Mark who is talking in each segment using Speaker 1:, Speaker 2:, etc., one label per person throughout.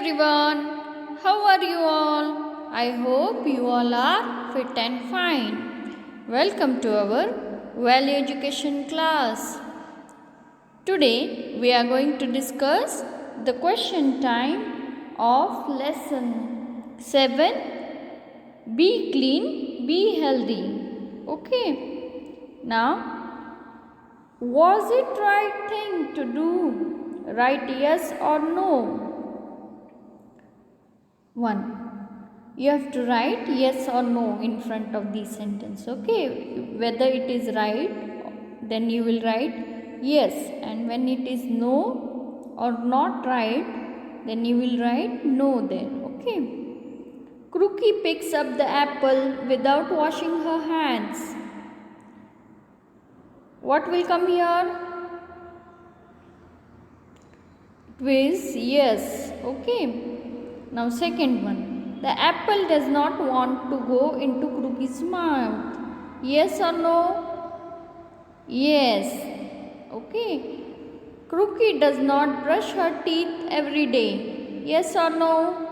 Speaker 1: everyone, how are you all? I hope you all are fit and fine. Welcome to our Value Education class. Today we are going to discuss the question time of lesson 7. Be clean, be healthy. Okay. Now, was it right thing to do? Write yes or no. 1. You have to write yes or no in front of the sentence. Okay. Whether it is right, then you will write yes. And when it is no or not right, then you will write no there. Okay. Crookie picks up the apple without washing her hands. What will come here? It is yes. Okay. Now second one. The apple does not want to go into Crookie's mouth. Yes or no? Yes. Okay. Crookie does not brush her teeth every day. Yes or no?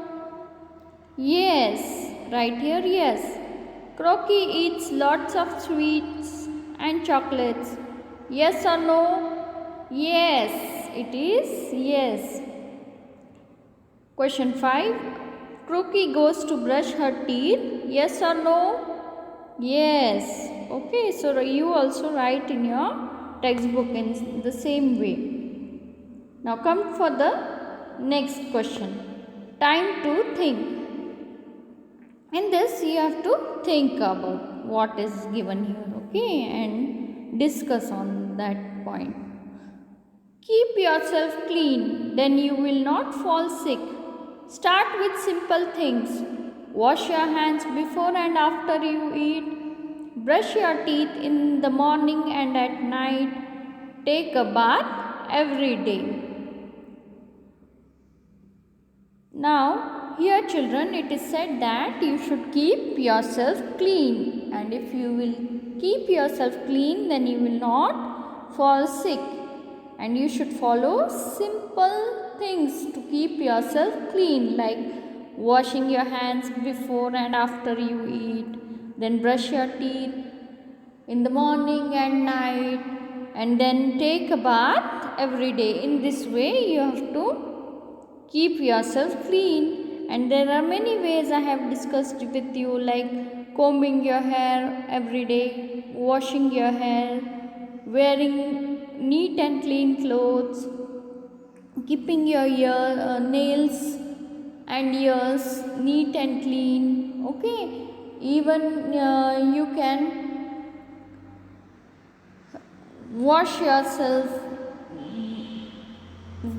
Speaker 1: Yes. Right here, yes. Crookie eats lots of sweets and chocolates. Yes or no? Yes. It is yes. Question 5. Crookie goes to brush her teeth. Yes or no? Yes. Okay, so you also write in your textbook in the same way. Now come for the next question. Time to think. In this you have to think about what is given here, okay, and discuss on that point. Keep yourself clean, then you will not fall sick. Start with simple things. Wash your hands before and after you eat. Brush your teeth in the morning and at night. Take a bath every day. Now, here children, it is said that you should keep yourself clean. And if you will keep yourself clean, then you will not fall sick. And you should follow simple things to keep yourself clean, like washing your hands before and after you eat, then brush your teeth in the morning and night, and then take a bath every day. In this way you have to keep yourself clean. And there are many ways I have discussed with you, like combing your hair every day, washing your hair, wearing neat and clean clothes, keeping your nails and ears neat and clean. Okay, even you can wash yourself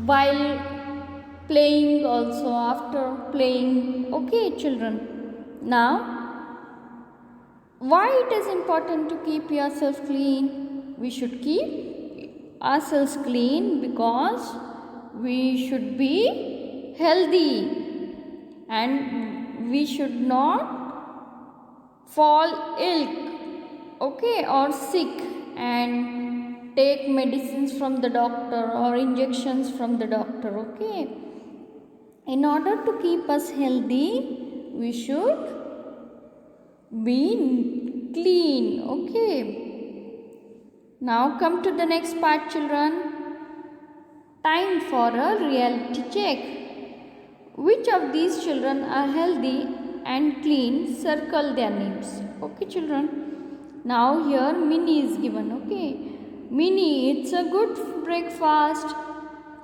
Speaker 1: while playing, also after playing. Okay children, now why it is important to keep yourself clean? We should keep ourselves clean because we should be healthy and we should not fall ill, okay, or sick and take medicines from the doctor or injections from the doctor. Okay, in order to keep us healthy, we should be clean. Okay, now come to the next part children. Time for a reality check. Which of these children are healthy and clean? Circle their names. Okay children. Now here Minnie is given. Okay. Minnie eats a good breakfast.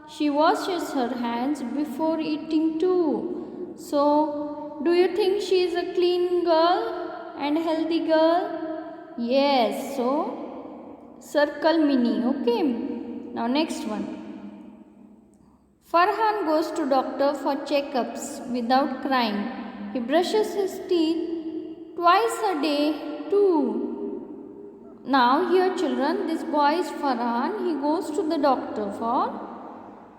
Speaker 1: She washes her hands before eating too. So, do you think she is a clean girl and healthy girl? Yes. So, circle Minnie. Okay. Now next one. Farhan goes to doctor for checkups without crying. He brushes his teeth twice a day too. Now here children, this boy is Farhan. He goes to the doctor for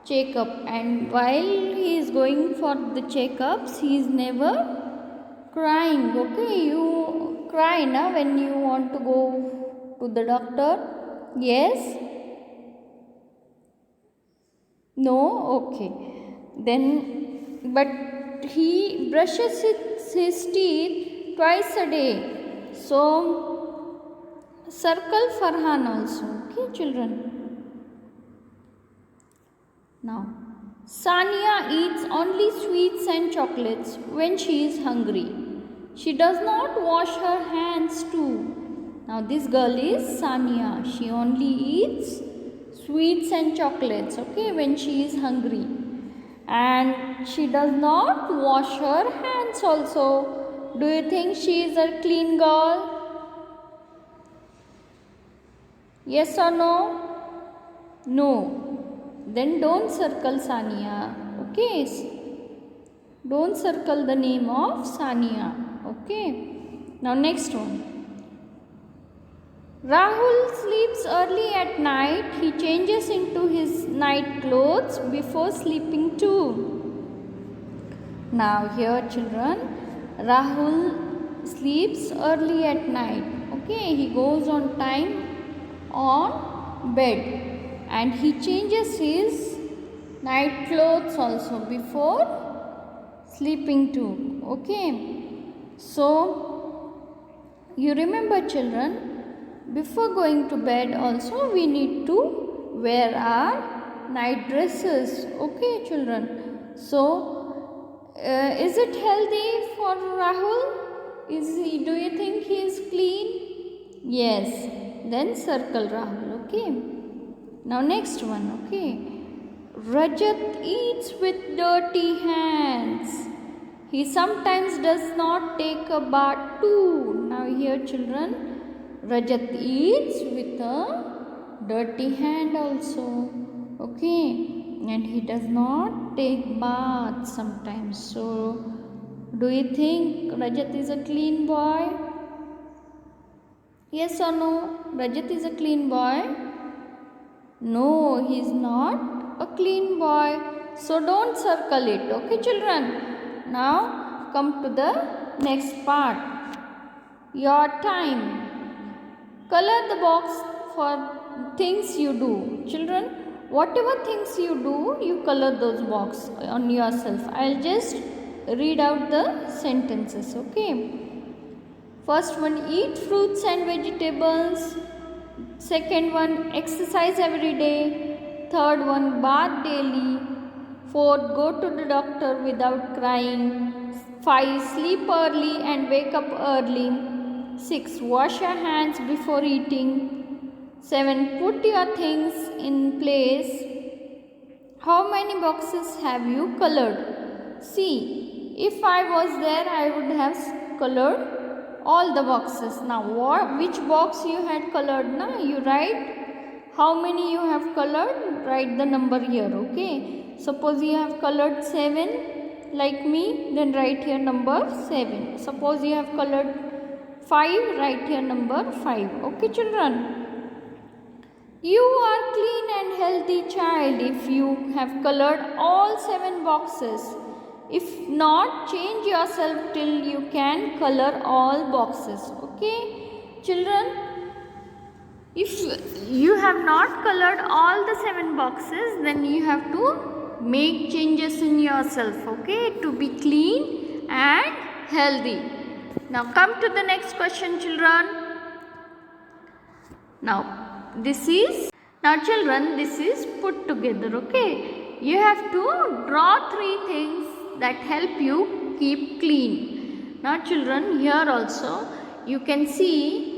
Speaker 1: checkup, and while he is going for the checkups, he is never crying. Okay, you cry now when you want to go to the doctor? Yes? No? Okay. Then but he brushes his teeth twice a day. So circle Farhan also. Okay, children. Now, Sania eats only sweets and chocolates when she is hungry. She does not wash her hands too. Now, this girl is Sania. She only eats sweets and chocolates, okay, when she is hungry. And she does not wash her hands also. Do you think she is a clean girl? Yes or no? No. Then don't circle Sania. Okay. Don't circle the name of Sania. Okay. Now next one. Rahul sleeps early at night. He changes into his night clothes before sleeping too. Now here children, Rahul sleeps early at night. Okay, he goes on time on bed and he changes his night clothes also before sleeping too. Okay, so you remember children, before going to bed also we need to wear our night dresses. Okay children, so is it healthy for Rahul? Do you think he is clean? Yes. Then circle Rahul. Okay. Now next one. Okay. Rajat eats with dirty hands. He sometimes does not take a bath too. Now here children, Rajat eats with a dirty hand also. Okay. And he does not take bath sometimes. So do you think Rajat is a clean boy? Yes or no? Rajat is a clean boy? No, he is not a clean boy. So don't circle it. Okay children? Now come to the next part. Your time. Color the box for things you do. Children, whatever things you do, you color those boxes on yourself. I'll just read out the sentences. Okay. First one, eat fruits and vegetables. Second one, exercise every day. Third one, bath daily. Fourth, go to the doctor without crying. 5, sleep early and wake up early. 6, wash your hands before eating. 7, put your things in place. How many boxes have you colored? See, if I was there, I would have colored all the boxes. Now which box you had colored? Now you write how many you have colored, write the number here. Okay, suppose you have colored 7 like me, then write here number 7. Suppose you have colored 5, write here number 5. Okay children, you are clean and healthy child if you have colored all 7 boxes. If not, change yourself till you can color all boxes. Okay children, if you have not colored all the 7 boxes, then you have to make changes in yourself, okay, to be clean and healthy. Now come to the next question children. Now children, this is put together. Okay, you have to draw 3 things that help you keep clean. Now children, here also you can see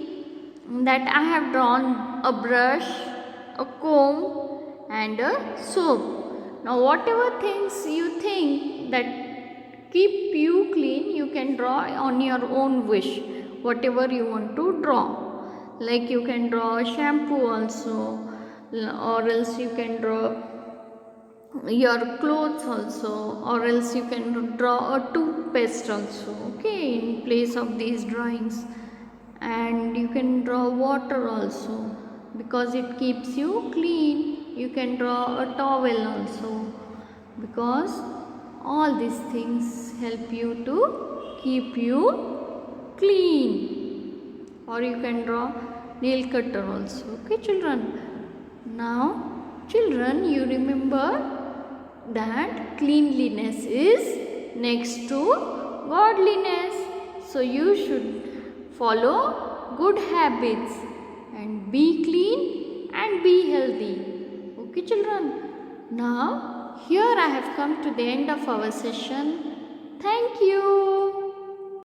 Speaker 1: that I have drawn a brush, a comb and a soap. Now whatever things you think that keep you clean, you can draw on your own wish, whatever you want to draw. Like you can draw shampoo also, or else you can draw your clothes also, or else you can draw a toothpaste also, okay, in place of these drawings. And you can draw water also because it keeps you clean. You can draw a towel also because all these things help you to keep you clean. Or you can draw nail cutter also. Okay children. Now children, you remember that cleanliness is next to godliness. So you should follow good habits and be clean and be healthy. Okay children. Now here I have come to the end of our session. Thank you.